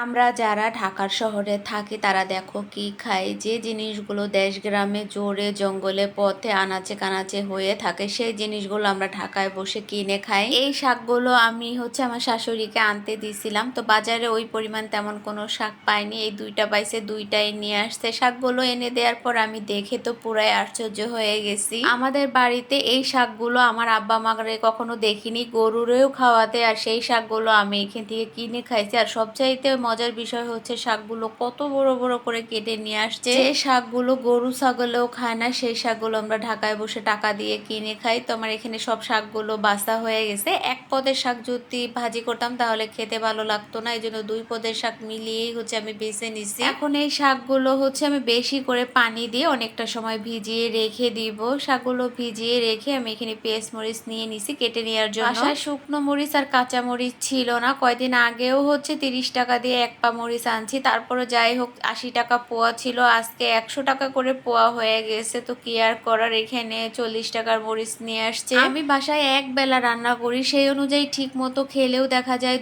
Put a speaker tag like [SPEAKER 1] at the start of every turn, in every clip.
[SPEAKER 1] আমরা যারা ঢাকার শহরে থাকি তারা দেখো কি খাই, যে জিনিসগুলো দেশ গ্রামে জোরে জঙ্গলে পথে আনাচে কানাচে হয়ে থাকে সেই জিনিসগুলো আমরা ঢাকায় বসে কিনে খাই। এই শাকগুলো আমি আমার শাশুড়িকে আনতে দিছিলাম, তো বাজারে ওই পরিমাণ তেমন কোনো শাক পাইনি, এই দুইটা পাইছে দুইটাই নিয়ে আসছে। শাকগুলো এনে দেওয়ার পর আমি দেখে তো পুরাই আশ্চর্য হয়ে গেছি। আমাদের বাড়িতে এই শাকগুলো আমার আব্বা মাকে কখনো দেখিনি, গরুরেও খাওয়াতে, আর সেই শাকগুলো আমি এখান থেকে কিনে খাইছি। আর সবচাইতে মজার বিষয় হচ্ছে শাকগুলো কত বড় বড় করে কেটে নিয়ে আসছে, যে শাকগুলো গরু ছাগলেও খায় না সেই শাকগুলো আমরা ঢাকায় বসে টাকা দিয়ে কিনে খাই। তো আমার এখানে সব শাকগুলো বাছা হয়ে গেছে। এক পদের শাক যদি ভাজি করতাম তাহলে খেতে ভালো লাগতো না, এই জন্য দুই পদের শাক মিলিয়েই আমি বেছে নিছি। এখন এই শাকগুলো আমি বেশি করে পানি দিয়ে অনেকটা সময় ভিজিয়ে রেখে দিব। শাকগুলো ভিজিয়ে রেখে আমি এখানে পেঁয়াজ মরিচ নিয়ে নিছি কেটে নেওয়ার জন্য। বাসায় শুকনো মরিচ আর কাঁচা মরিচ ছিল না, কয়দিন আগেও 30 টাকা দিয়ে এক পা মরিচ আনছি, তারপরে যাই হোক 80 টাকা পোয়া ছিল, আজকে 100 টাকা করে পোয়া হয়ে গেছে। তো কি আর করার, এখানে 40 টাকার মরিচ নিয়ে আসছে। আমি বাসায় এক বেলা রান্না করি, সেই অনুযায়ী ঠিক মতো খেলেও দেখা যায়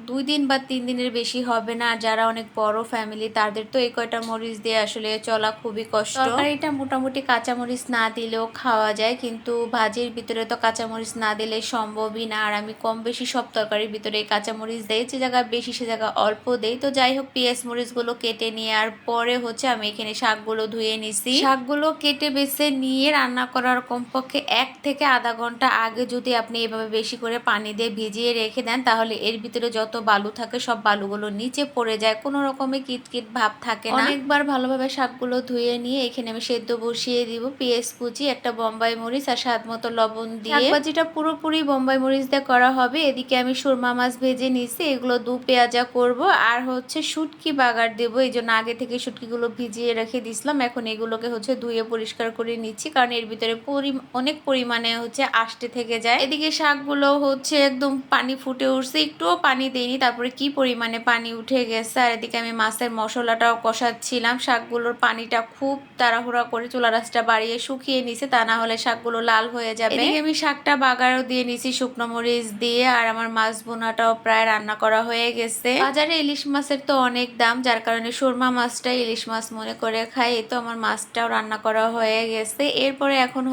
[SPEAKER 1] 2 দিন বা 3 দিনের বেশি হবে না। আর যারা অনেক বড় ফ্যামিলি তাদের তো এই কয়টা মরিচ দিয়ে আসলে চলা খুবই কষ্ট। তরকারিটা মোটামুটি কাঁচামরিচ না দিলেও খাওয়া যায়, কিন্তু ভাজির ভিতরে তো কাঁচামরিচ না দিলে সম্ভবই না। আর আমি কম বেশি সব তরকারির ভিতরে কাঁচামরিচ দেই, যে জায়গায় বেশি সে জায়গায় অল্প দেই। তো যাই হোক পেঁয়াজ মরিচগুলো কেটে নেওয়ার পরে আমি এখানে শাকগুলো ধুয়ে নিছি। শাকগুলো কেটে বেছে নিয়ে রান্না করার কমপক্ষে 1 থেকে আধা ঘন্টা আগে যদি আপনি এভাবে বেশি করে পানি দিয়ে ভিজিয়ে রেখে দেন, তাহলে এর ভিতরে যত বালু থাকে সব বালুগুলো নিচে পড়ে যায়, কোনো রকমের কিটকিট ভাব থাকে না। অনেকবার ভালোভাবে শাকগুলো ধুয়ে নিয়ে এখানে আমি সেদ্ধ বসিয়ে দিব। পেঁয়াজ কুচি, একটা বোম্বাই মরিচ আর স্বাদ মতো লবণ দিয়ে, শাকভাজিটা পুরোপুরি বোম্বাই মরিচ দিয়ে করা হবে। এদিকে আমি সুরমা মাছ ভেজে নিছি, এগুলো দু পেঁয়াজা করব। আর শুটকি বাগার দেবো, এই জন্য আগে থেকে শুটকিগুলো ভিজিয়ে রেখে দিছিলাম। এখন এগুলোকে ধুয়ে পরিষ্কার করে নিচ্ছি, কারণ এর ভিতরে অনেক পরিমাণে আষ্টে থেকে যায়। এদিকে শাকগুলো একদম পানি ফুটে উঠছে, একটুও পানি দেয়নি, তারপরে কি পরিমাণে পানি উঠে গেছে। আর এদিকে আমি মাছের মশলাটাও কষাচ্ছিলাম। শাকগুলোর পানিটা খুব তাড়াহুড়া করে চুলা রাসটা বাড়িয়ে শুকিয়ে নিছে, তা না হলে শাকগুলো লাল হয়ে যাবে। এদিকে আমি শাকটা বাগারও দিয়ে নিছি শুকনো মরিচ দিয়ে। আর আমার মাছ ভুনাটাও প্রায় রান্না করা হয়ে গেছে। বাজারে ইলিশ মাছের তো অনেক দাম, যার কারণে সুরমা মাছটাই ইলিশ মাছ মনে করে খাই। এই তো আমার মাছটাও রান্না করা হয়ে গেছে। এরপরে এখন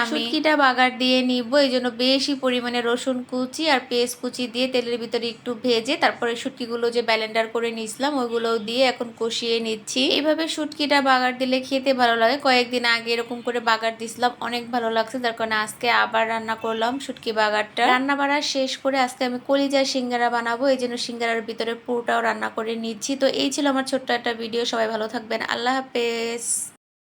[SPEAKER 1] আমি শুটকিটা বাগার দিয়ে নিব, এই জন্য বেশি পরিমাণে রসুন কুচি আর পেঁয়াজ কুচি দিয়ে তেলের ভিতরে একটু ভেজে তারপরে শুটকিগুলো যে ব্লেন্ডার করে নিয়েছিলাম ওইগুলো দিয়ে এখন কষিয়ে নিচ্ছি। এইভাবে শুটকিটা বাগার দিলে খেতে ভালো লাগে। কয়েকদিন আগে এরকম করে বাগার দিছিলাম, অনেক ভালো লাগছে, যার কারণে আজকে আবার রান্না করলাম শুটকি বাগারটা। রান্না বাড়া শেষ করে আজকে আমি কলিজা সিঙ্গারা বানাবো, এই জন্য সিঙ্গারার ভিতরে পুরোটাও রান্না করে নিচ্ছি। তো এই ছিল আমার ছোট্ট একটা ভিডিও। সবাই ভালো থাকবেন, আল্লাহ হাফেজ।